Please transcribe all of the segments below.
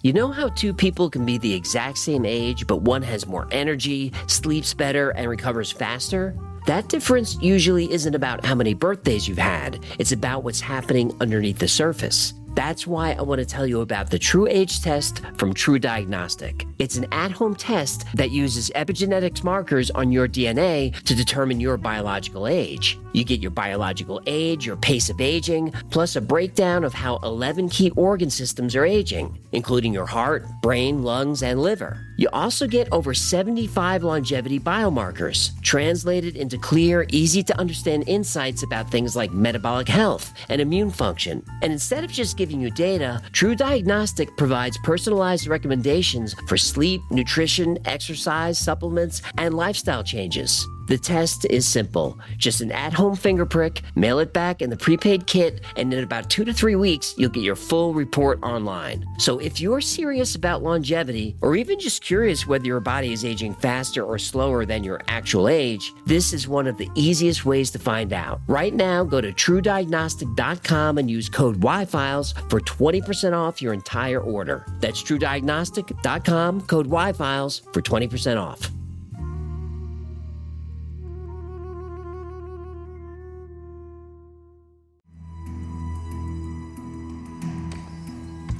You know how two people can be the exact same age, but one has more energy, sleeps better, and recovers faster? That difference usually isn't about how many birthdays you've had. It's about what's happening underneath the surface. That's why I want to tell you about the True Age Test from True Diagnostic. It's an at-home test that uses epigenetics markers on your DNA to determine your biological age. You get your biological age, your pace of aging, plus a breakdown of how 11 key organ systems are aging, including your heart, brain, lungs, and liver. You also get over 75 longevity biomarkers, translated into clear, easy-to-understand insights about things like metabolic health and immune function. And instead of just giving you data, True Diagnostic provides personalized recommendations for sleep, nutrition, exercise, supplements, and lifestyle changes. The test is simple. Just an at-home finger prick, mail it back in the prepaid kit, and in about 2 to 3 weeks, you'll get your full report online. So if you're serious about longevity, or even just curious whether your body is aging faster or slower than your actual age, this is one of the easiest ways to find out. Right now, go to TrueDiagnostic.com and use code YFiles for 20% off your entire order. That's TrueDiagnostic.com, code YFiles for 20% off.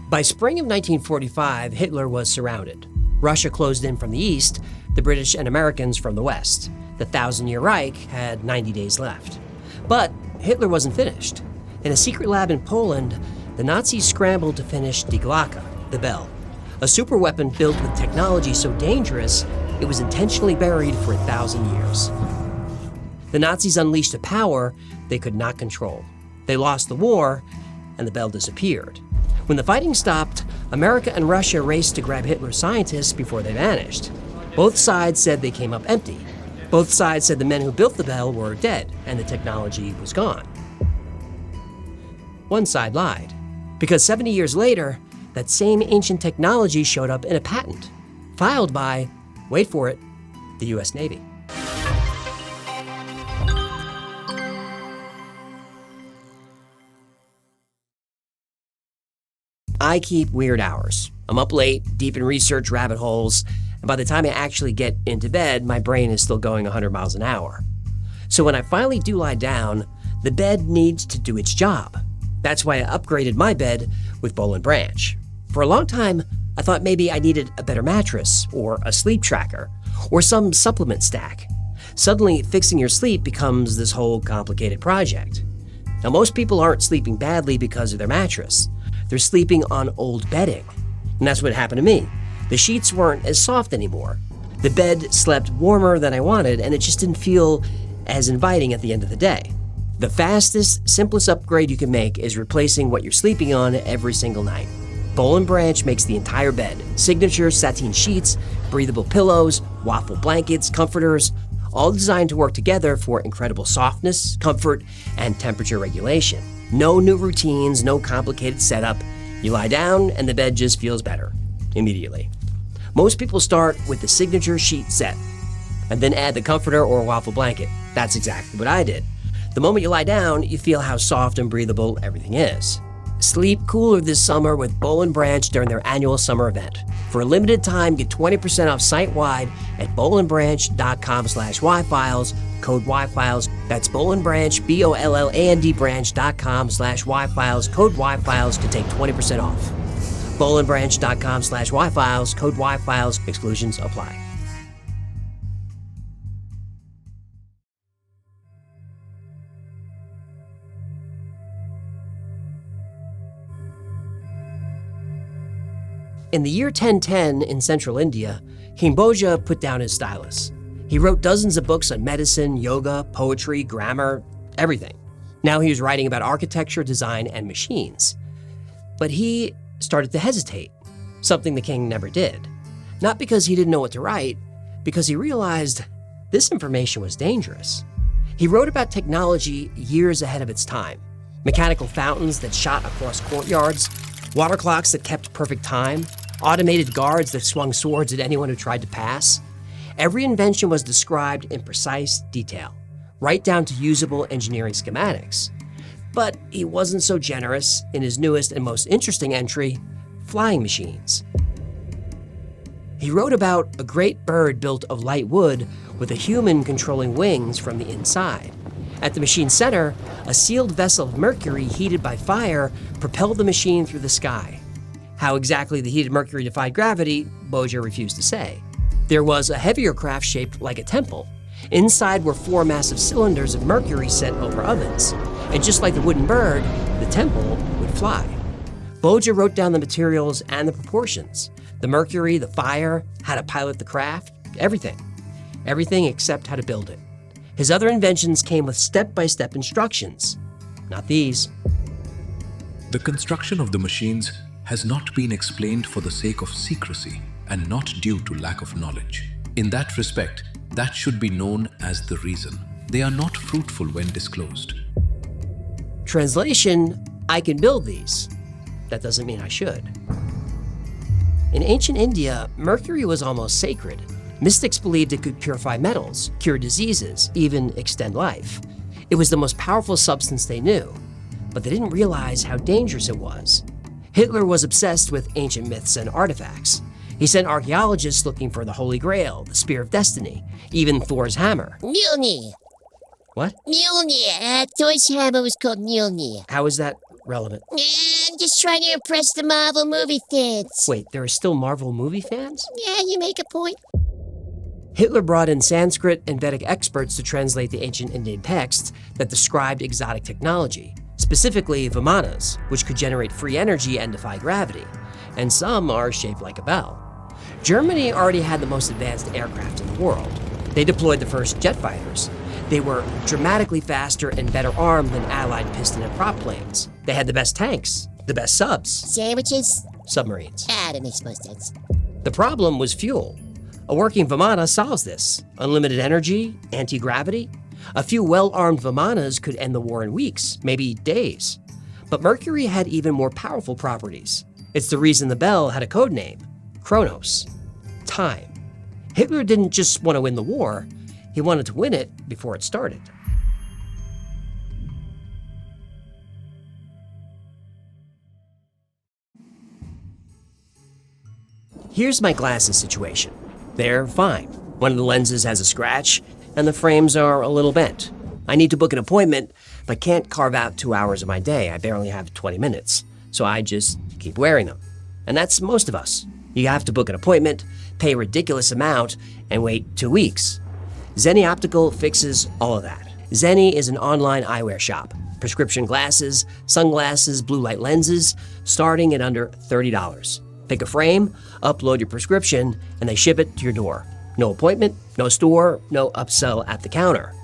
By spring of 1945, Hitler was surrounded. Russia closed in from the east, the British and Americans from the west. The 1,000-year Reich had 90 days left. But Hitler wasn't finished. In a secret lab in Poland, the Nazis scrambled to finish Die Glocke, the bell, a superweapon built with technology so dangerous it was intentionally buried for 1,000 years. The Nazis unleashed a power they could not control. They lost the war, and the bell disappeared. When the fighting stopped, America and Russia raced to grab Hitler's scientists before they vanished. Both sides said they came up empty. Both sides said the men who built the bell were dead and the technology was gone. One side lied, because 70 years later, that same ancient technology showed up in a patent, filed by, wait for it, the US Navy. I keep weird hours. I'm up late, deep in research rabbit holes, and by the time I actually get into bed, my brain is still going 100 miles an hour. So when I finally do lie down, the bed needs to do its job. That's why I upgraded my bed with Boll & Branch. For a long time, I thought maybe I needed a better mattress, or a sleep tracker, or some supplement stack. Suddenly, fixing your sleep becomes this whole complicated project. Now, most people aren't sleeping badly because of their mattress. They're sleeping on old bedding. And that's what happened to me. The sheets weren't as soft anymore. The bed slept warmer than I wanted, and it just didn't feel as inviting at the end of the day. The fastest, simplest upgrade you can make is replacing what you're sleeping on every single night. Boll & Branch makes the entire bed. Signature sateen sheets, breathable pillows, waffle blankets, comforters, all designed to work together for incredible softness, comfort, and temperature regulation. No new routines, no complicated setup. You lie down and the bed just feels better, immediately. Most people start with the signature sheet set and then add the comforter or waffle blanket. That's exactly what I did. The moment you lie down, you feel how soft and breathable everything is. Sleep cooler this summer with Boll & Branch during their annual summer event. For a limited time, get 20% off site-wide at bollandbranch.com/yfiles, code yfiles. That's Boll & Branch, BOLLAND branch.com/yfiles, code yfiles to take 20% off. bollandbranch.com/yfiles, code yfiles, exclusions apply. In the year 1010 in central India, King Bhoja put down his stylus. He wrote dozens of books on medicine, yoga, poetry, grammar, everything. Now he was writing about architecture, design, and machines. But he started to hesitate, something the king never did. Not because he didn't know what to write, because he realized this information was dangerous. He wrote about technology years ahead of its time. Mechanical fountains that shot across courtyards, water clocks that kept perfect time, automated guards that swung swords at anyone who tried to pass. Every invention was described in precise detail, right down to usable engineering schematics. But he wasn't so generous in his newest and most interesting entry, flying machines. He wrote about a great bird built of light wood with a human controlling wings from the inside. At the machine's center, a sealed vessel of mercury heated by fire propelled the machine through the sky. How exactly the heated mercury defied gravity, Boggia refused to say. There was a heavier craft shaped like a temple. Inside were 4 massive cylinders of mercury set over ovens. And just like the wooden bird, the temple would fly. Boggia wrote down the materials and the proportions. The mercury, the fire, how to pilot the craft, everything. Everything except how to build it. His other inventions came with step-by-step instructions. Not these. The construction of the machines has not been explained for the sake of secrecy and not due to lack of knowledge. In that respect, that should be known as the reason. They are not fruitful when disclosed. Translation, I can build these. That doesn't mean I should. In ancient India, mercury was almost sacred. Mystics believed it could purify metals, cure diseases, even extend life. It was the most powerful substance they knew, but they didn't realize how dangerous it was. Hitler was obsessed with ancient myths and artifacts. He sent archaeologists looking for the Holy Grail, the Spear of Destiny, even Thor's hammer. Mjolnir. What? Mjolnir. Thor's hammer was called Mjolnir. How is that relevant? I'm just trying to impress the Marvel movie fans. Wait, there are still Marvel movie fans? Yeah, you make a point. Hitler brought in Sanskrit and Vedic experts to translate the ancient Indian texts that described exotic technology, specifically vimanas, which could generate free energy and defy gravity, and some are shaped like a bell. Germany already had the most advanced aircraft in the world. They deployed the first jet fighters. They were dramatically faster and better armed than Allied piston and prop planes. They had the best tanks, the best subs. Sandwiches? Submarines. That makes most sense. The problem was fuel. A working Vimana solves this. Unlimited energy, anti-gravity. A few well-armed Vimanas could end the war in weeks, maybe days. But mercury had even more powerful properties. It's the reason the bell had a code name, Chronos, time. Hitler didn't just want to win the war, he wanted to win it before it started. Here's my glasses situation. They're fine. One of the lenses has a scratch, and the frames are a little bent. I need to book an appointment, but can't carve out 2 hours of my day. I barely have 20 minutes, so I just keep wearing them. And that's most of us. You have to book an appointment, pay a ridiculous amount, and wait 2 weeks. Zenni Optical fixes all of that. Zenni is an online eyewear shop. Prescription glasses, sunglasses, blue light lenses, starting at under $30. Pick a frame, upload your prescription, and they ship it to your door. No appointment, no store, no upsell at the counter.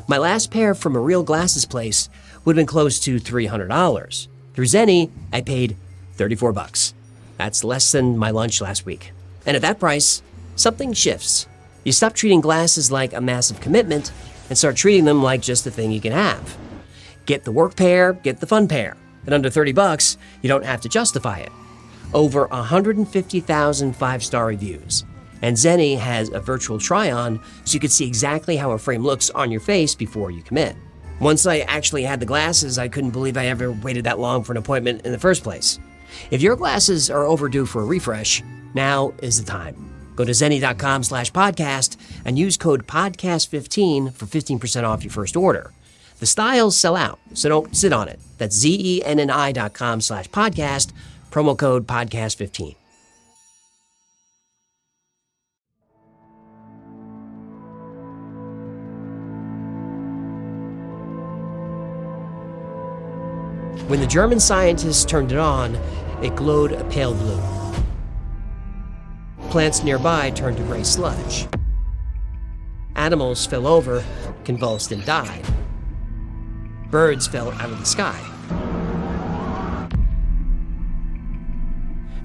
My last pair from a real glasses place would have been close to $300. Through Zenni, I paid $34. That's less than my lunch last week. And at that price, something shifts. You stop treating glasses like a massive commitment and start treating them like just a thing you can have. Get the work pair, get the fun pair. At under $30, you don't have to justify it. Over 150,000 5-star reviews. And Zenni has a virtual try-on so you can see exactly how a frame looks on your face before you commit. Once I actually had the glasses, I couldn't believe I ever waited that long for an appointment in the first place. If your glasses are overdue for a refresh, now is the time. Go to zenni.com/podcast and use code podcast15 for 15% off your first order. The styles sell out, so don't sit on it. That's zenni.com/podcast, promo code podcast15. When the German scientists turned it on, it glowed a pale blue. Plants nearby turned to gray sludge. Animals fell over, convulsed, and died. Birds fell out of the sky.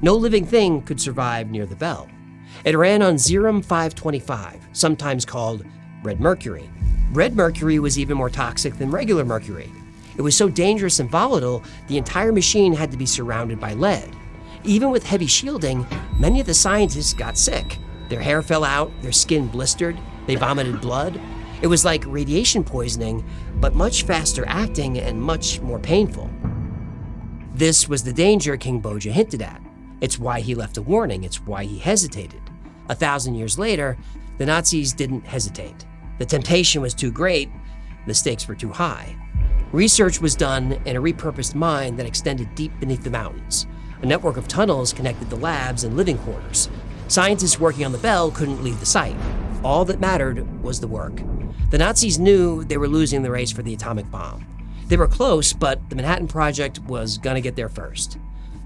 No living thing could survive near the bell. It ran on Zerum 525, sometimes called red mercury. Red mercury was even more toxic than regular mercury. It was so dangerous and volatile, the entire machine had to be surrounded by lead. Even with heavy shielding, many of the scientists got sick. Their hair fell out, their skin blistered, they vomited blood. It was like radiation poisoning, but much faster acting and much more painful. This was the danger King Boggia hinted at. It's why he left a warning, it's why he hesitated. 1,000 years later, the Nazis didn't hesitate. The temptation was too great, the stakes were too high. Research was done in a repurposed mine that extended deep beneath the mountains. A network of tunnels connected the labs and living quarters. Scientists working on the Belle couldn't leave the site. All that mattered was the work. The Nazis knew they were losing the race for the atomic bomb. They were close, but the Manhattan Project was gonna get there first.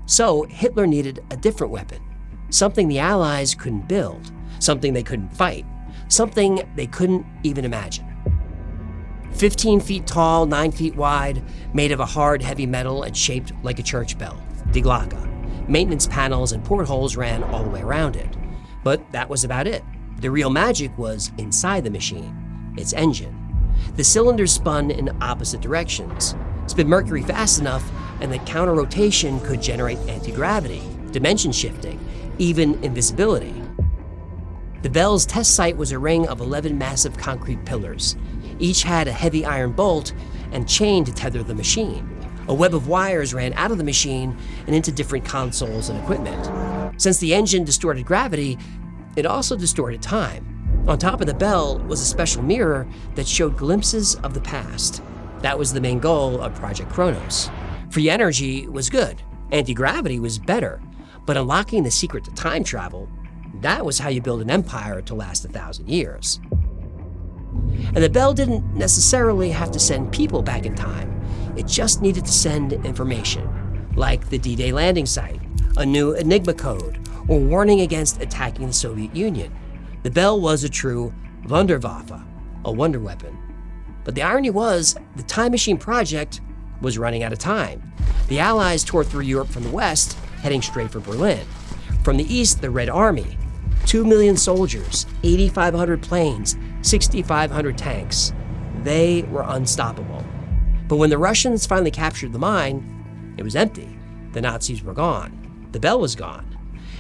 So Hitler needed a different weapon, something the Allies couldn't build, something they couldn't fight, something they couldn't even imagine. 15 feet tall, 9 feet wide, made of a hard, heavy metal and shaped like a church bell, Die Glocke. Maintenance panels and portholes ran all the way around it. But that was about it. The real magic was inside the machine, its engine. The cylinders spun in opposite directions, spin mercury fast enough, and the counter-rotation could generate anti-gravity, dimension shifting, even invisibility. The Belle's test site was a ring of 11 massive concrete pillars. Each had a heavy iron bolt and chain to tether the machine. A web of wires ran out of the machine and into different consoles and equipment. Since the engine distorted gravity, it also distorted time. On top of the Belle was a special mirror that showed glimpses of the past. That was the main goal of Project Chronos. Free energy was good, anti-gravity was better, but unlocking the secret to time travel, that was how you build an empire to last 1,000 years. And the Belle didn't necessarily have to send people back in time. It just needed to send information, like the D-Day landing site, a new Enigma code, or warning against attacking the Soviet Union. The Belle was a true Wunderwaffe, a wonder weapon. But the irony was, the Time Machine project was running out of time. The Allies tore through Europe from the west, heading straight for Berlin. From the east, the Red Army, 2 million soldiers, 8,500 planes, 6,500 tanks. They were unstoppable. But when the Russians finally captured the mine, it was empty. The Nazis were gone. The Belle was gone.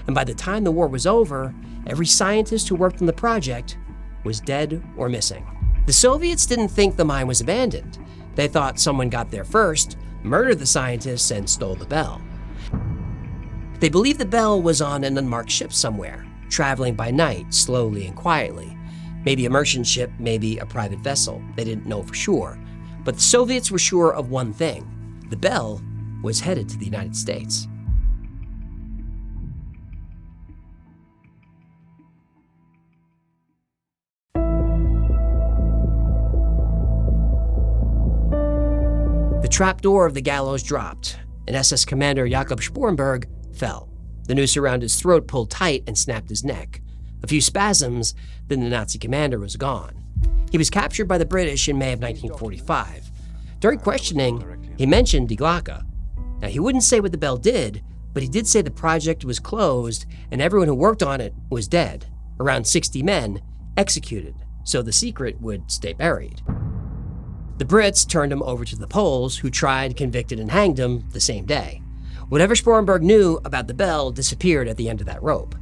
And by the time the war was over, every scientist who worked on the project was dead or missing. The Soviets didn't think the mine was abandoned. They thought someone got there first, murdered the scientists, and stole the Belle. They believed the Belle was on an unmarked ship somewhere, traveling by night, slowly and quietly. Maybe a merchant ship, maybe a private vessel. They didn't know for sure. But the Soviets were sure of one thing. The Belle was headed to the United States. The trapdoor of the gallows dropped, and SS Commander Jakob Sporenberg fell. The noose around his throat pulled tight and snapped his neck. A few spasms, then the Nazi commander was gone. He was captured by the British in May of 1945. During questioning, he mentioned Die Glocke. Now, he wouldn't say what the Belle did, but he did say the project was closed and everyone who worked on it was dead. Around 60 men executed, so the secret would stay buried. The Brits turned him over to the Poles, who tried, convicted, and hanged him the same day. Whatever Sporenberg knew about the Belle disappeared at the end of that rope.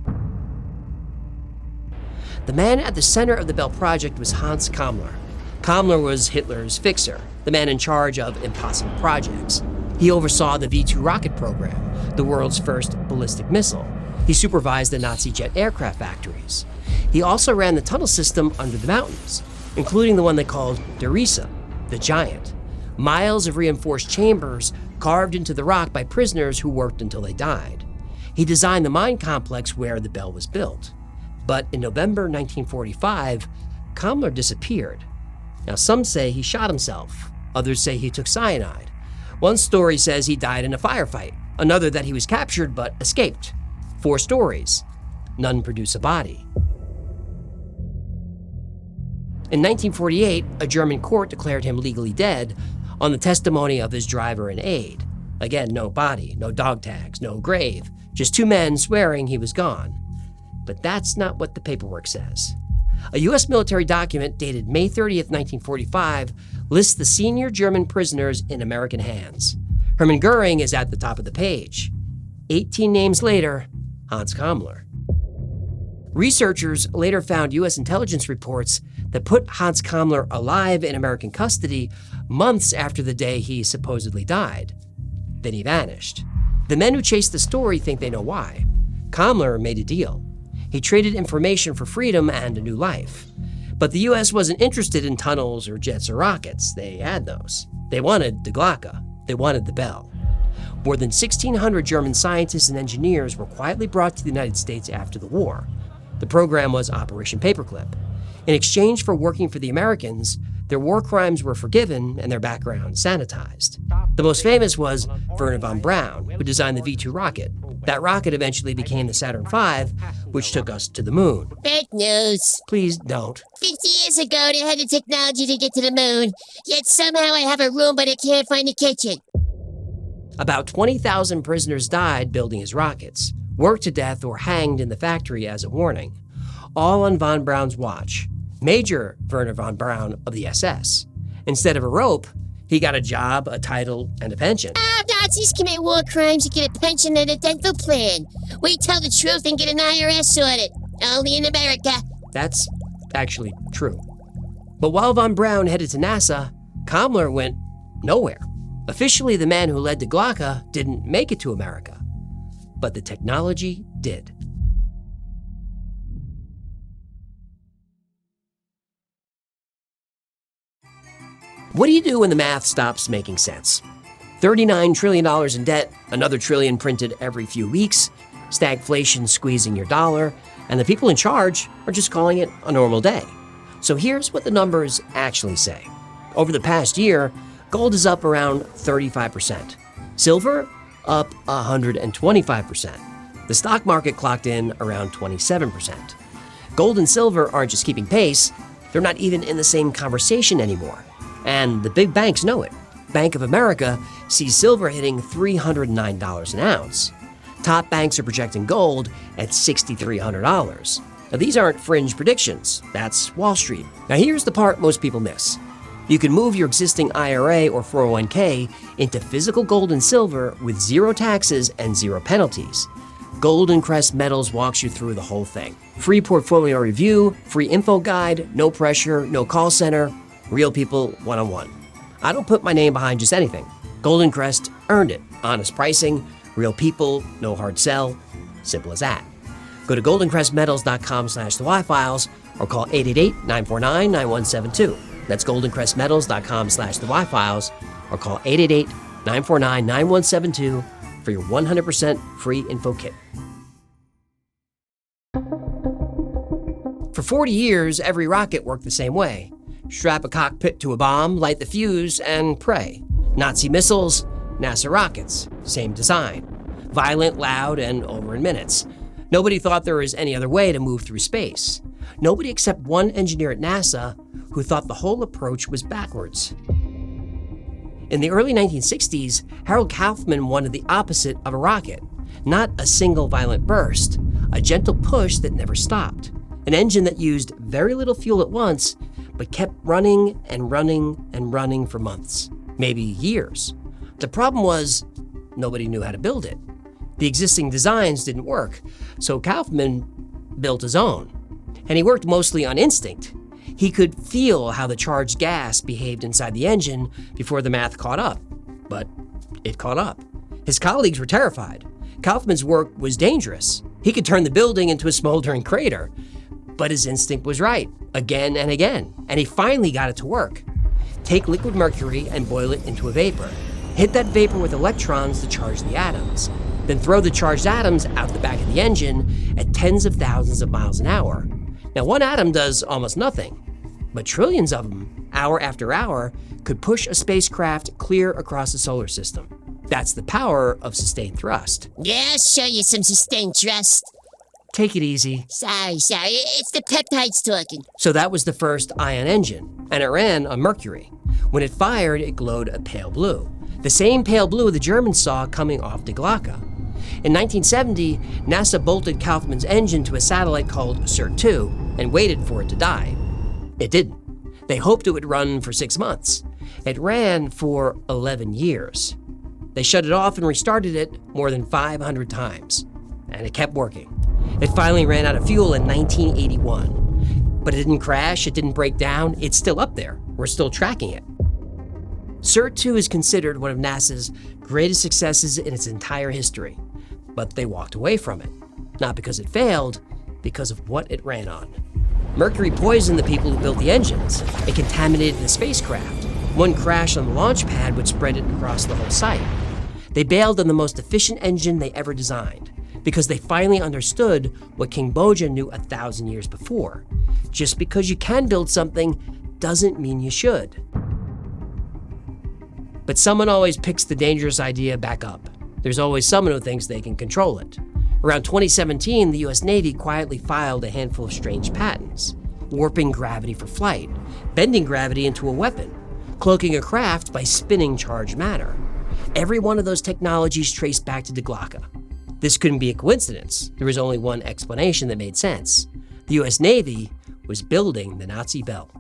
The man at the center of the Belle project was Hans Kammler. Kammler was Hitler's fixer, the man in charge of impossible projects. He oversaw the V-2 rocket program, the world's first ballistic missile. He supervised the Nazi jet aircraft factories. He also ran the tunnel system under the mountains, including the one they called Der Riese, the Giant. Miles of reinforced chambers carved into the rock by prisoners who worked until they died. He designed the mine complex where the Belle was built. But in November 1945, Kammler disappeared. Now, some say he shot himself. Others say he took cyanide. One story says he died in a firefight. Another that he was captured but escaped. 4 stories. None produce a body. In 1948, a German court declared him legally dead on the testimony of his driver and aide. Again, no body, no dog tags, no grave, just 2 men swearing he was gone. But that's not what the paperwork says. A U.S. military document dated May 30th, 1945, lists the senior German prisoners in American hands. Hermann Goering is at the top of the page. 18 names later, Hans Kammler. Researchers later found U.S. intelligence reports that put Hans Kammler alive in American custody months after the day he supposedly died. Then he vanished. The men who chased the story think they know why. Kammler made a deal. He traded information for freedom and a new life. But the US wasn't interested in tunnels or jets or rockets. They had those. They wanted Die Glocke. They wanted the bell. More than 1,600 German scientists and engineers were quietly brought to the United States after the war. The program was Operation Paperclip. In exchange for working for the Americans, their war crimes were forgiven and their background sanitized. The most famous was Wernher von Braun, who designed the V-2 rocket. That rocket eventually became the Saturn V, which took us to the moon. Bad news. Please don't. 50 years ago, they had the technology to get to the moon. Yet somehow I have a room, but I can't find a kitchen. About 20,000 prisoners died building his rockets, worked to death or hanged in the factory as a warning. All on von Braun's watch. Major Wernher von Braun of the SS. Instead of a rope, he got a job, a title, and a pension. Nazis commit war crimes and get a pension and a dental plan. We tell the truth and get an IRS audit. Only in America. That's actually true. But while von Braun headed to NASA, Kammler went nowhere. Officially, the man who led Die Glocke didn't make it to America. But the technology did. What do you do when the math stops making sense? $39 trillion in debt, another trillion printed every few weeks, stagflation squeezing your dollar, and the people in charge are just calling it a normal day. So here's what the numbers actually say. Over the past year, gold is up around 35%. Silver, up 125%. The stock market clocked in around 27%. Gold and silver aren't just keeping pace, they're not even in the same conversation anymore. And the big banks know it. Bank of America sees silver hitting $309 an ounce. Top banks are projecting gold at $6,300. Now, these aren't fringe predictions. That's Wall Street. Now, here's the part most people miss. You can move your existing IRA or 401k into physical gold and silver with zero taxes and zero penalties. Golden Crest Metals walks you through the whole thing. Free portfolio review, free info guide, no pressure, no call center, real people one-on-one. I don't put my name behind just anything. Golden Crest earned it. Honest pricing, real people, no hard sell. Simple as that. Go to goldencrestmetals.com/thewhyfiles or call 888-949-9172. That's goldencrestmetals.com/thewhyfiles or call 888-949-9172 for your 100% free info kit. For 40 years, every rocket worked the same way. Strap a cockpit to a bomb, light the fuse, and pray. Nazi missiles, NASA rockets, same design. Violent, loud, and over in minutes. Nobody thought there was any other way to move through space. Nobody except one engineer at NASA who thought the whole approach was backwards. In the early 1960s, Harold Kaufman wanted the opposite of a rocket. Not a single violent burst, a gentle push that never stopped. An engine that used very little fuel at once, but kept running and running and running for months, maybe years. The problem was, nobody knew how to build it. The existing designs didn't work, so Kaufman built his own. And he worked mostly on instinct. He could feel how the charged gas behaved inside the engine before the math caught up. But it caught up. His colleagues were terrified. Kaufman's work was dangerous. He could turn the building into a smoldering crater. But his instinct was right, again and again, and he finally got it to work. Take liquid mercury and boil it into a vapor. Hit that vapor with electrons to charge the atoms. Then throw the charged atoms out the back of the engine at tens of thousands of miles an hour. Now, one atom does almost nothing, but trillions of them, hour after hour, could push a spacecraft clear across the solar system. That's the power of sustained thrust. Yeah, I'll show you some sustained thrust. Take it easy. Sorry. It's the peptides talking. So that was the first ion engine, and it ran on mercury. When it fired, it glowed a pale blue. The same pale blue the Germans saw coming off Die Glocke. In 1970, NASA bolted Kaufman's engine to a satellite called SIRT-2 and waited for it to die. It didn't. They hoped it would run for 6 months. It ran for 11 years. They shut it off and restarted it more than 500 times, and it kept working. It finally ran out of fuel in 1981. But it didn't crash, it didn't break down, it's still up there. We're still tracking it. SIRT-2 is considered one of NASA's greatest successes in its entire history. But they walked away from it. Not because it failed, because of what it ran on. Mercury poisoned the people who built the engines. It contaminated the spacecraft. One crash on the launch pad would spread it across the whole site. They bailed on the most efficient engine they ever designed because they finally understood what King Boja knew 1,000 years before. Just because you can build something doesn't mean you should. But someone always picks the dangerous idea back up. There's always someone who thinks they can control it. Around 2017, the US Navy quietly filed a handful of strange patents: warping gravity for flight, bending gravity into a weapon, cloaking a craft by spinning charged matter. Every one of those technologies traced back to Die Glocke. This couldn't be a coincidence. There was only one explanation that made sense. The US Navy was building the Nazi bell.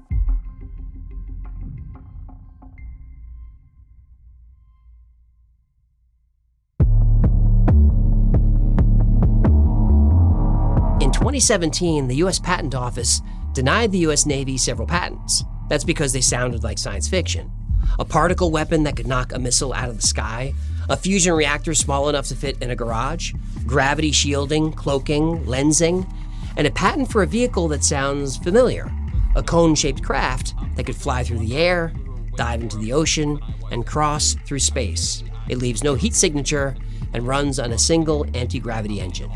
In 2017, the US Patent Office denied the US Navy several patents. That's because they sounded like science fiction. A particle weapon that could knock a missile out of the sky, a fusion reactor small enough to fit in a garage, gravity shielding, cloaking, lensing, and a patent for a vehicle that sounds familiar, a cone-shaped craft that could fly through the air, dive into the ocean, and cross through space. It leaves no heat signature and runs on a single anti-gravity engine.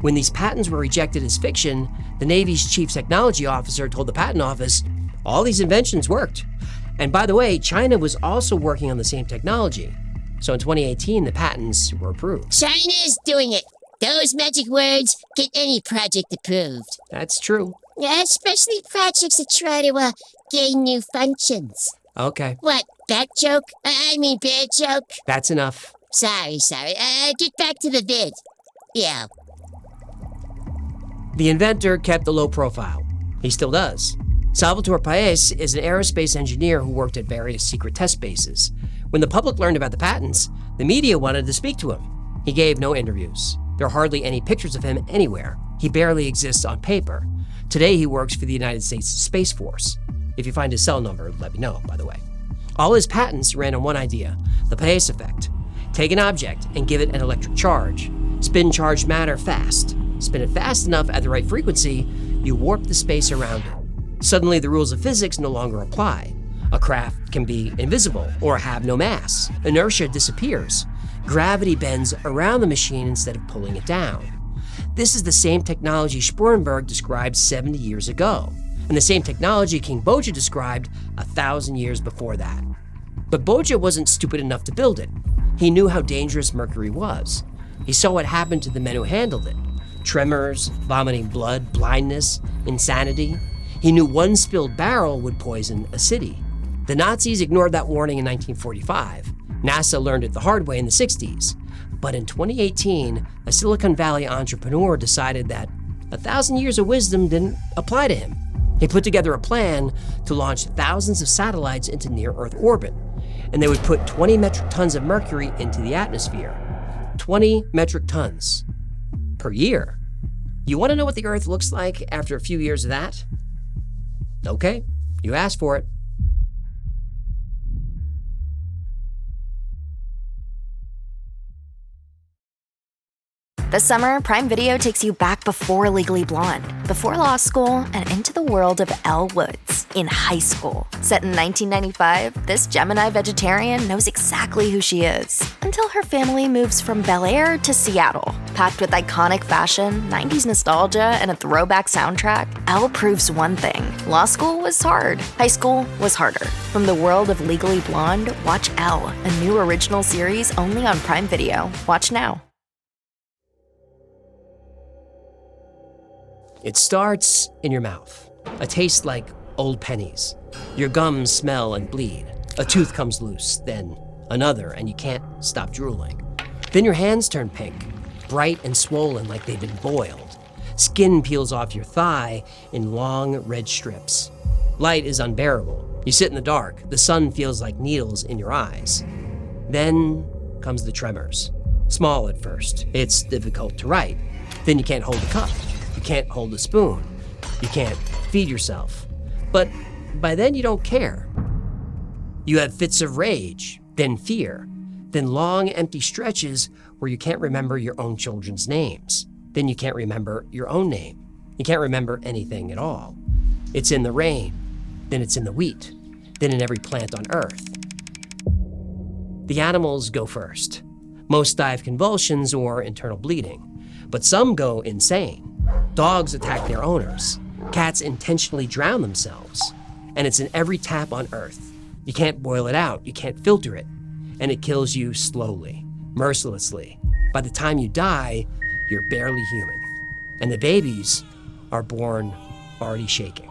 When these patents were rejected as fiction, the Navy's chief technology officer told the Patent Office, all these inventions worked. And by the way, China was also working on the same technology. So in 2018, the patents were approved. China is doing it. Those magic words get any project approved. That's true. Yeah, especially projects that try to gain new functions. Okay, What, bad joke? I mean bad joke? that's enough. Sorry. Get back to the vid. Yeah. The inventor kept a low profile. He still does. Salvatore Paes is an aerospace engineer who worked at various secret test bases. When the public learned about the patents, the media wanted to speak to him. He gave no interviews. There are hardly any pictures of him anywhere. He barely exists on paper. Today he works for the United States Space Force. If you find his cell number, let me know, by the way. All his patents ran on one idea, the Paes effect. Take an object and give it an electric charge. Spin charged matter fast. Spin it fast enough at the right frequency, you warp the space around it. Suddenly, the rules of physics no longer apply. A craft can be invisible or have no mass. Inertia disappears. Gravity bends around the machine instead of pulling it down. This is the same technology Sporenberg described 70 years ago, and the same technology King Boja described 1,000 years before that. But Boja wasn't stupid enough to build it. He knew how dangerous mercury was. He saw what happened to the men who handled it. Tremors, vomiting blood, blindness, insanity. He knew one spilled barrel would poison a city. The Nazis ignored that warning in 1945. NASA learned it the hard way in the 60s. But in 2018, a Silicon Valley entrepreneur decided that 1,000 years of wisdom didn't apply to him. He put together a plan to launch thousands of satellites into near-Earth orbit, and they would put 20 metric tons of mercury into the atmosphere. 20 metric tons per year. You want to know what the Earth looks like after a few years of that? Okay, you asked for it. This summer, Prime Video takes you back before Legally Blonde, before law school, and into the world of Elle Woods in high school. Set in 1995, this Gemini vegetarian knows exactly who she is until her family moves from Bel Air to Seattle. Packed with iconic fashion, 90s nostalgia, and a throwback soundtrack, Elle proves one thing. Law school was hard. High school was harder. From the world of Legally Blonde, watch Elle, a new original series only on Prime Video. Watch now. It starts in your mouth. A taste like old pennies. Your gums smell and bleed. A tooth comes loose, then another, and you can't stop drooling. Then your hands turn pink, bright and swollen like they've been boiled. Skin peels off your thigh in long red strips. Light is unbearable. You sit in the dark. The sun feels like needles in your eyes. Then comes the tremors. Small at first. It's difficult to write. Then you can't hold a cup. You can't hold a spoon. You can't feed yourself. But by then you don't care. You have fits of rage, then fear, then long empty stretches where you can't remember your own children's names. then you can't remember your own name. You can't remember anything at all. It's in the rain, then it's in the wheat, then in every plant on Earth. The animals go first. Most die of convulsions or internal bleeding, but some go insane. Dogs attack their owners. Cats intentionally drown themselves. And it's in every tap on Earth. You can't boil it out, you can't filter it, and it kills you slowly, mercilessly. By the time you die, you're barely human. And the babies are born already shaking.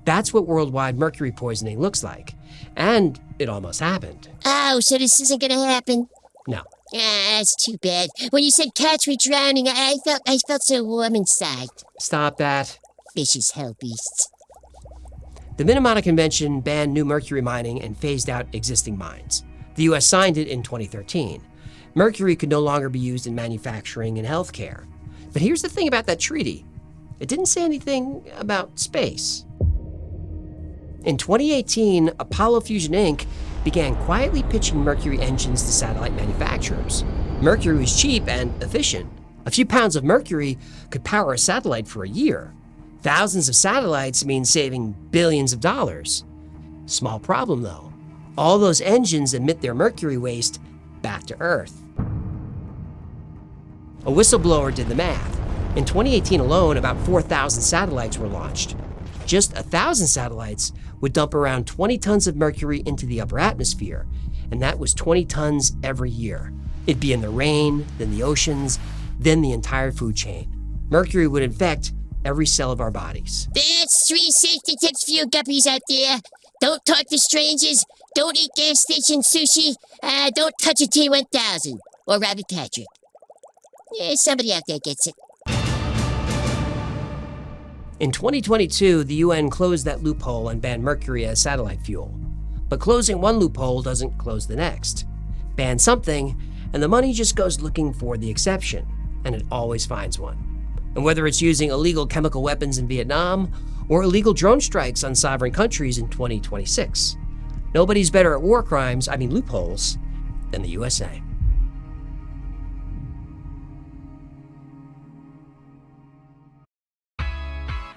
That's what worldwide mercury poisoning looks like. And it almost happened. Oh, so this isn't gonna happen? No. Ah, that's too bad. When you said cats were drowning, I felt so warm inside. Stop that. Vicious hell beasts. The Minamata Convention banned new mercury mining and phased out existing mines. The U.S. signed it in 2013. Mercury could no longer be used in manufacturing and healthcare. But here's the thing about that treaty. It didn't say anything about space. In 2018, Apollo Fusion Inc. began quietly pitching Mercury engines to satellite manufacturers. Mercury was cheap and efficient. A few pounds of mercury could power a satellite for a year. Thousands of satellites means saving billions of dollars. Small problem though. All those engines emit their mercury waste back to Earth. A whistleblower did the math. In 2018 alone, about 4,000 satellites were launched. Just 1,000 satellites would dump around 20 tons of mercury into the upper atmosphere, and that was 20 tons every year. It'd be in the rain, then the oceans, then the entire food chain. Mercury would infect every cell of our bodies. That's 3 safety tips for you guppies out there. Don't talk to strangers. Don't eat gas station sushi. Don't touch a T-1000 or Robert Patrick. Yeah, somebody out there gets it. In 2022, the UN closed that loophole and banned mercury as satellite fuel. But closing one loophole doesn't close the next. Ban something, and the money just goes looking for the exception, and it always finds one. And whether it's using illegal chemical weapons in Vietnam or illegal drone strikes on sovereign countries in 2026, nobody's better at war crimes, loopholes, than the USA.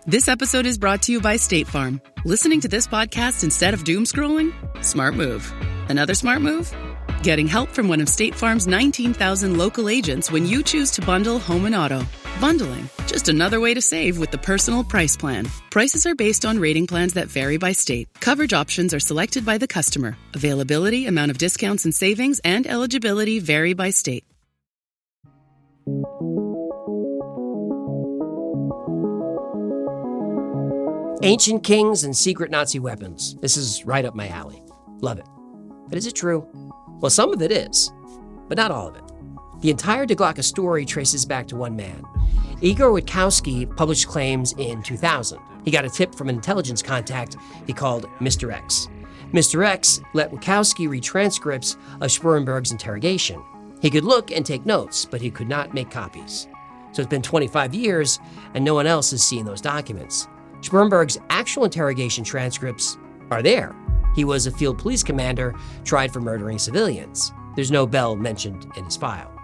This episode is brought to you by State Farm. Listening to this podcast instead of doom scrolling? Smart move. Another smart move? Getting help from one of State Farm's 19,000 local agents when you choose to bundle home and auto. Bundling, just another way to save with the Personal Price Plan. Prices are based on rating plans that vary by state. Coverage options are selected by the customer. Availability, amount of discounts and savings, and eligibility vary by state. Ancient kings and secret Nazi weapons. This is right up my alley. Love it. But is it true? Well, some of it is, but not all of it. The entire Die Glocke story traces back to one man. Igor Witkowski published claims in 2000. He got a tip from an intelligence contact he called Mr. X. Mr. X let Witkowski read transcripts of Spurenberg's interrogation. He could look and take notes, but he could not make copies. So it's been 25 years, and no one else has seen those documents. Spurenberg's actual interrogation transcripts are there. He was a field police commander tried for murdering civilians. There's no bell mentioned in his file.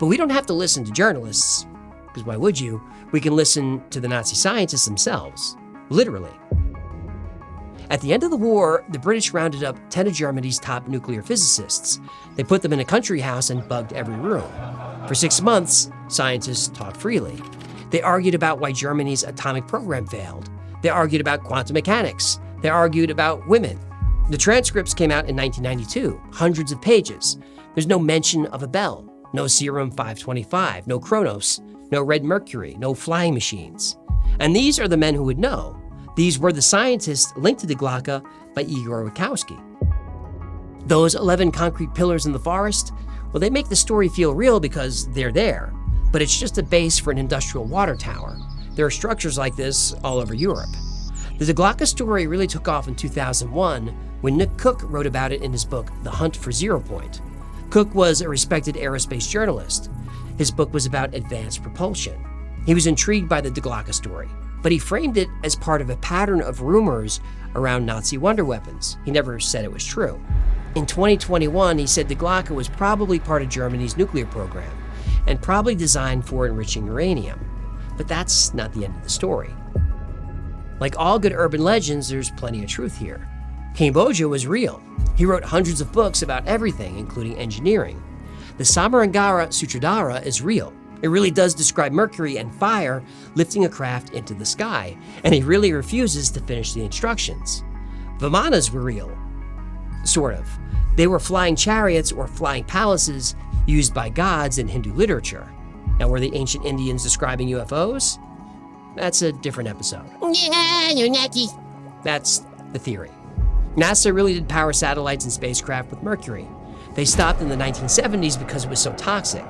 But we don't have to listen to journalists, because why would you? We can listen to the Nazi scientists themselves, literally. At the end of the war, the British rounded up 10 of Germany's top nuclear physicists. They put them in a country house and bugged every room. For 6 months, scientists talked freely. They argued about why Germany's atomic program failed. They argued about quantum mechanics. They argued about women. The transcripts came out in 1992, hundreds of pages. There's no mention of a bell, no Serum 525, no Chronos, no red mercury, no flying machines. And these are the men who would know. These were the scientists linked to Die Glocke by Igor Witkowski. Those 11 concrete pillars in the forest, well, they make the story feel real because they're there, but it's just a base for an industrial water tower. There are structures like this all over Europe. The Die Glocke story really took off in 2001 when Nick Cook wrote about it in his book, The Hunt for Zero Point. Cook was a respected aerospace journalist. His book was about advanced propulsion. He was intrigued by the Die Glocke story, but he framed it as part of a pattern of rumors around Nazi wonder weapons. He never said it was true. In 2021, he said Die Glocke was probably part of Germany's nuclear program, and probably designed for enriching uranium. But that's not the end of the story. Like all good urban legends, there's plenty of truth here. King Boja was real. He wrote hundreds of books about everything, including engineering. The Samarangara Sutradhara is real. It really does describe Mercury and fire lifting a craft into the sky, and he really refuses to finish the instructions. Vimanas were real. Sort of. They were flying chariots or flying palaces used by gods in Hindu literature. Now, were the ancient Indians describing UFOs? That's a different episode. Yeah, you're lucky. That's the theory. NASA really did power satellites and spacecraft with mercury. They stopped in the 1970s because it was so toxic.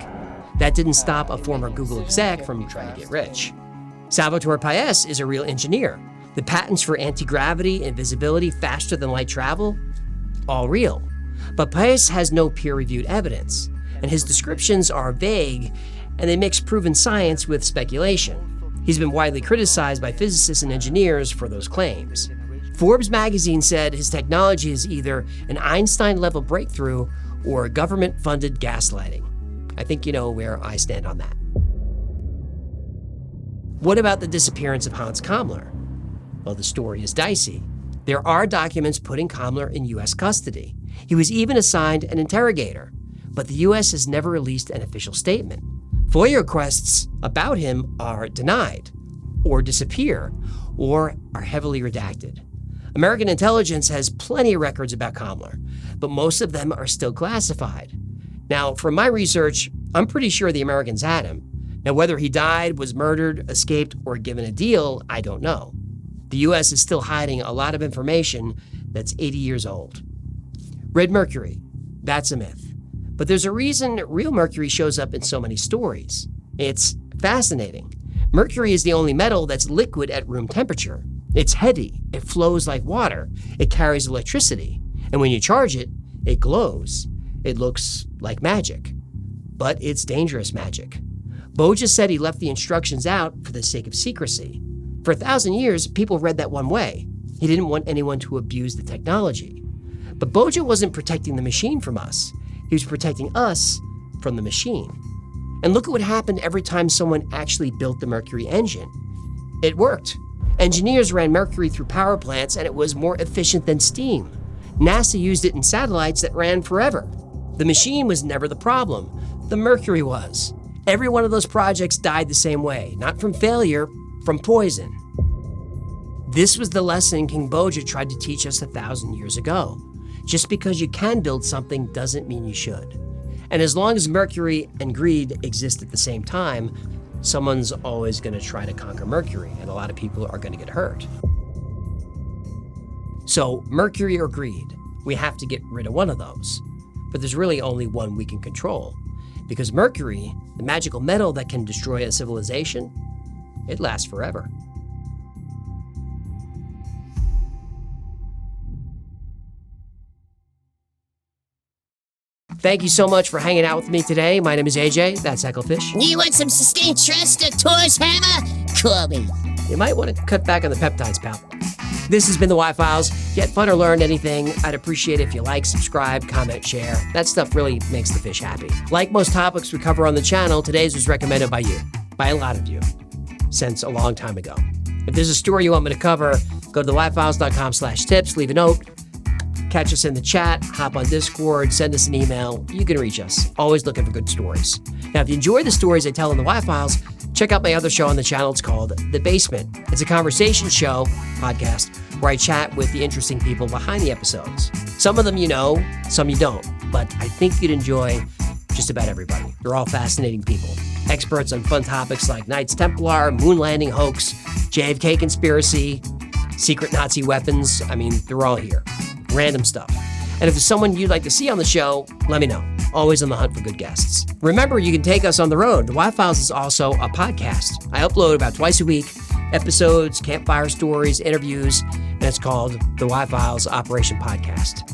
That didn't stop a former Google exec from trying to get rich. Salvatore Pais is a real engineer. The patents for anti-gravity and visibility faster than light travel, all real. But Pais has no peer-reviewed evidence, and his descriptions are vague, and they mix proven science with speculation. He's been widely criticized by physicists and engineers for those claims. Forbes magazine said his technology is either an Einstein-level breakthrough or government-funded gaslighting. I think you know where I stand on that. What about the disappearance of Hans Kammler? Well, the story is dicey. There are documents putting Kammler in U.S. custody. He was even assigned an interrogator, but the U.S. has never released an official statement. FOIA requests about him are denied, or disappear, or are heavily redacted. American intelligence has plenty of records about Kammler, but most of them are still classified. Now, from my research, I'm pretty sure the Americans had him. Now, whether he died, was murdered, escaped, or given a deal, I don't know. The U.S. is still hiding a lot of information that's 80 years old. Red mercury, that's a myth. But there's a reason real mercury shows up in so many stories. It's fascinating. Mercury is the only metal that's liquid at room temperature. It's heady, it flows like water, it carries electricity, and when you charge it, it glows. It looks like magic. But it's dangerous magic. Boja said he left the instructions out for the sake of secrecy. For 1,000 years, people read that one way. He didn't want anyone to abuse the technology. But Boja wasn't protecting the machine from us. He was protecting us from the machine. And look at what happened every time someone actually built the Mercury engine. It worked. Engineers ran Mercury through power plants and it was more efficient than steam. NASA used it in satellites that ran forever. The machine was never the problem. The Mercury was. Every one of those projects died the same way, not from failure, from poison. This was the lesson King Boja tried to teach us 1,000 years ago. Just because you can build something doesn't mean you should. And as long as Mercury and greed exist at the same time, someone's always going to try to conquer Mercury, and a lot of people are going to get hurt. So, Mercury or greed, we have to get rid of one of those. But there's really only one we can control. Because Mercury, the magical metal that can destroy a civilization, it lasts forever. Thank you so much for hanging out with me today. My name is AJ, that's Hecklefish. You want some sustained trust at Thor's hammer? Call me. You might want to cut back on the peptides, pal. This has been the Y-Files. Get fun or learn anything. I'd appreciate it if you like, subscribe, comment, share. That stuff really makes the fish happy. Like most topics we cover on the channel, today's was recommended by you, by a lot of you, since a long time ago. If there's a story you want me to cover, go to theyfiles.com/tips, leave a note, catch us in the chat, hop on Discord, send us an email. You can reach us. Always looking for good stories. Now, if you enjoy the stories I tell in the Y-Files, check out my other show on the channel. It's called The Basement. It's a conversation show, podcast, where I chat with the interesting people behind the episodes. Some of them you know, some you don't, but I think you'd enjoy just about everybody. They're all fascinating people. Experts on fun topics like Knights Templar, moon landing hoax, JFK conspiracy, secret Nazi weapons. I mean, they're all here. Random stuff. And if there's someone you'd like to see on the show, let me know. Always on the hunt for good guests. Remember, you can take us on the road. The Y-Files is also a podcast. I upload about twice a week, episodes, campfire stories, interviews, and it's called the Y-Files Operation Podcast.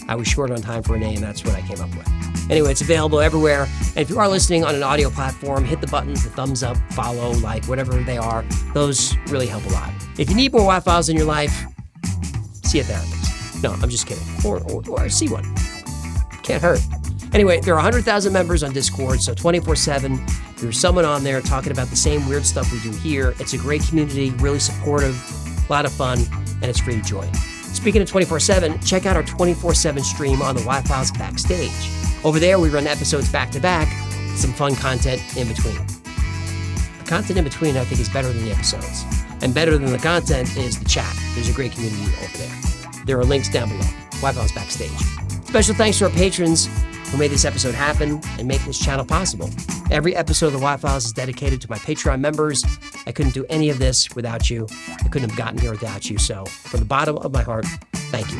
I was short on time for a name, that's what I came up with. Anyway, it's available everywhere. And if you are listening on an audio platform, hit the buttons, the thumbs up, follow, like, whatever they are. Those really help a lot. If you need more Y-Files in your life, see a therapist. No, I'm just kidding. Or see one. Can't hurt. Anyway, there are 100,000 members on Discord, so 24/7, there's someone on there talking about the same weird stuff we do here. It's a great community, really supportive, a lot of fun, and it's free to join. Speaking of 24/7, check out our 24/7 stream on the Y-Files Backstage. Over there, we run episodes back-to-back, with some fun content in between. The content in between, I think, is better than the episodes. And better than the content is the chat. There's a great community over there. There are links down below. Y-Files Backstage. Special thanks to our patrons who made this episode happen and make this channel possible. Every episode of the Y-Files is dedicated to my Patreon members. I couldn't do any of this without you. I couldn't have gotten here without you. So from the bottom of my heart, thank you.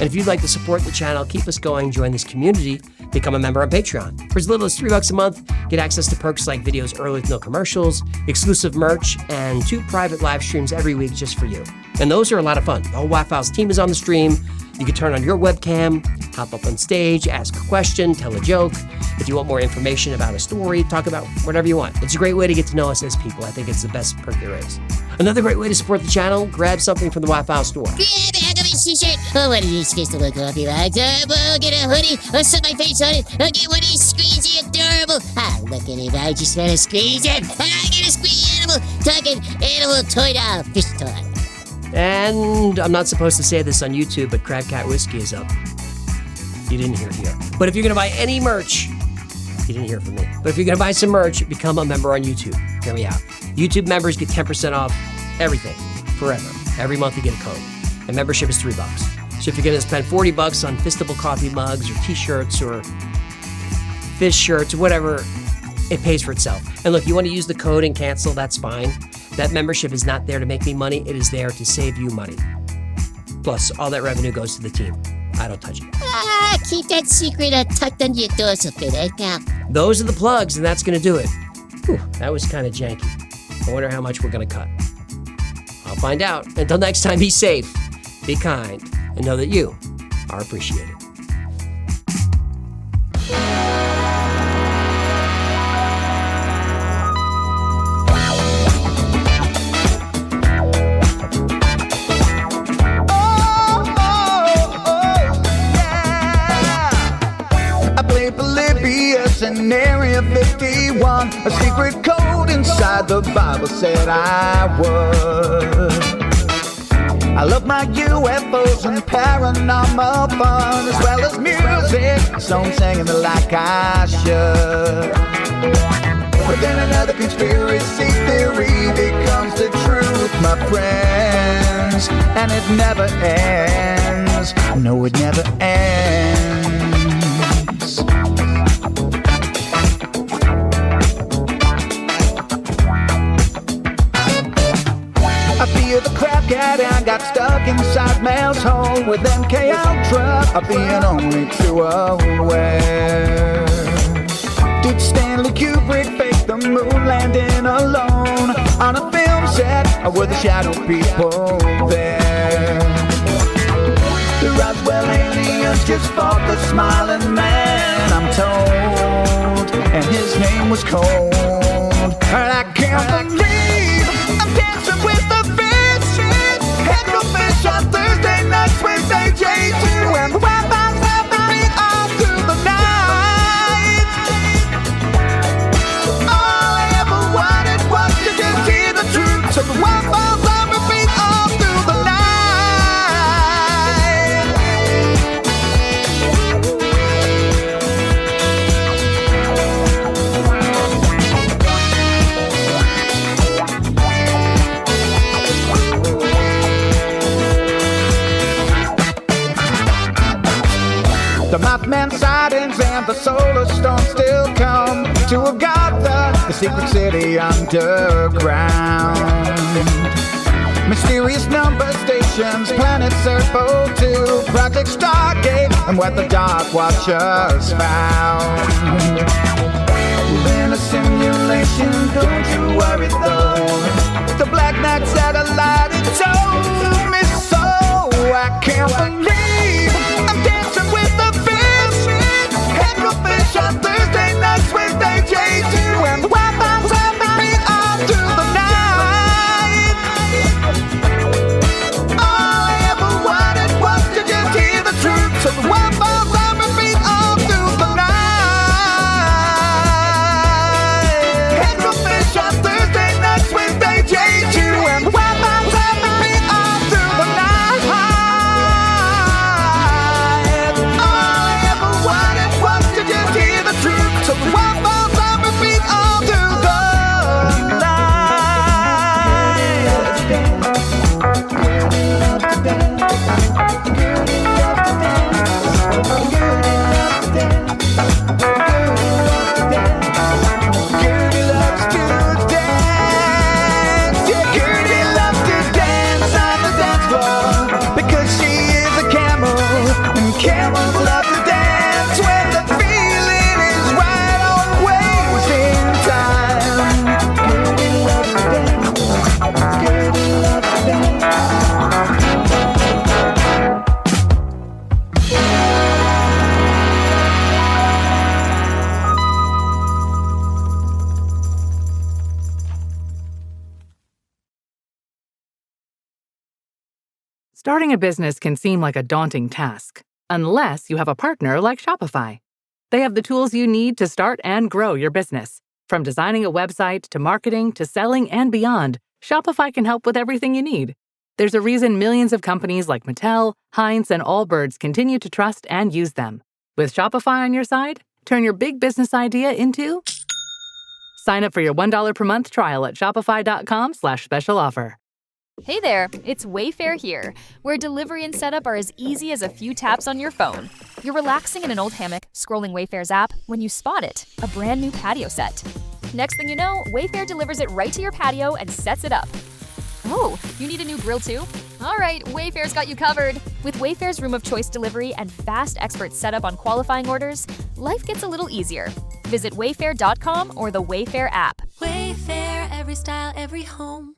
And if you'd like to support the channel, keep us going, join this community, become a member on Patreon. For as little as $3 a month, get access to perks like videos early with no commercials, exclusive merch, and 2 private live streams every week just for you. And those are a lot of fun. The whole Y-Files team is on the stream. You can turn on your webcam, hop up on stage, ask a question, tell a joke. If you want more information about a story, talk about whatever you want. It's a great way to get to know us as people. I think it's the best perk there is. Another great way to support the channel, grab something from the Y-Files store. Grab a hug of a t-shirt, or one of these crystal coffee mugs, or get a hoodie, or set my face on it, or get one of these squeezy adorable. Look at him, I just want to squeeze him. I get a squeeze animal, talking animal toy doll, fish toy. And I'm not supposed to say this on YouTube, but Crab Cat Whiskey is up. You didn't hear it here. But if you're going to buy any merch, you didn't hear from me. But if you're going to buy some merch, become a member on YouTube. Hear me out. YouTube members get 10% off everything, forever. Every month you get a code. And membership is $3. So if you're going to spend $40 on Fistable coffee mugs or t-shirts or fish shirts or whatever, it pays for itself. And look, you want to use the code and cancel, that's fine. That membership is not there to make me money. It is there to save you money. Plus, all that revenue goes to the team. I don't touch it. Keep that secret tucked under your dorsal fin, eh, pal? Those are the plugs, and that's going to do it. Whew, that was kind of janky. I wonder how much we're going to cut. I'll find out. Until next time, be safe, be kind, and know that you are appreciated. In Area 51, a secret code inside the Bible said I would. I love my UFOs and paranormal fun, as well as music, so I'm singing it like I should. But then another conspiracy theory becomes the truth, my friends, and it never ends. No, it never ends. I feel the crap cat and got stuck inside Mel's hole with MK Ultra. I'm being only too aware. Did Stanley Kubrick fake the moon landing alone on a film set, or were the shadow people there? The Roswell aliens just fought the smiling man, I'm told, and his name was Cold. And I can't believe I'm dancing with the fish. Head no fish on Thursday nights, Wednesday J2, and the Wi-Fi's have the beat all through the night. All I ever wanted was to just hear the truth, so the Wi-Fi's have the beat all through the night. The Mothman sightings and the solar storm still come to Agatha, the secret city underground. Mysterious number stations, planet Serpo 2, Project Stargate, and what the Dark Watchers found. In a simulation, don't you worry though. The Black Knight satellite, it told me so. I can't believe I'm dancing with the fish. Head no fish on Thursday nights, Wednesday J2, and the Wi-Fi's have the beat all through the night. All I ever wanted was to just hear the truth, so the Wi-Fi's have the beat all through the night. Starting a business can seem like a daunting task, unless you have a partner like Shopify. They have the tools you need to start and grow your business. From designing a website to marketing to selling and beyond, Shopify can help with everything you need. There's a reason millions of companies like Mattel, Heinz, and Allbirds continue to trust and use them. With Shopify on your side, turn your big business idea into... Sign up for your $1 per month trial at shopify.com/special offer. Hey there, it's Wayfair here, where delivery and setup are as easy as a few taps on your phone. You're relaxing in an old hammock, scrolling Wayfair's app, when you spot it, a brand new patio set. Next thing you know, Wayfair delivers it right to your patio and sets it up. Oh, you need a new grill too? All right, Wayfair's got you covered. With Wayfair's room of choice delivery and fast expert setup on qualifying orders, life gets a little easier. Visit wayfair.com or the Wayfair app. Wayfair, every style, every home.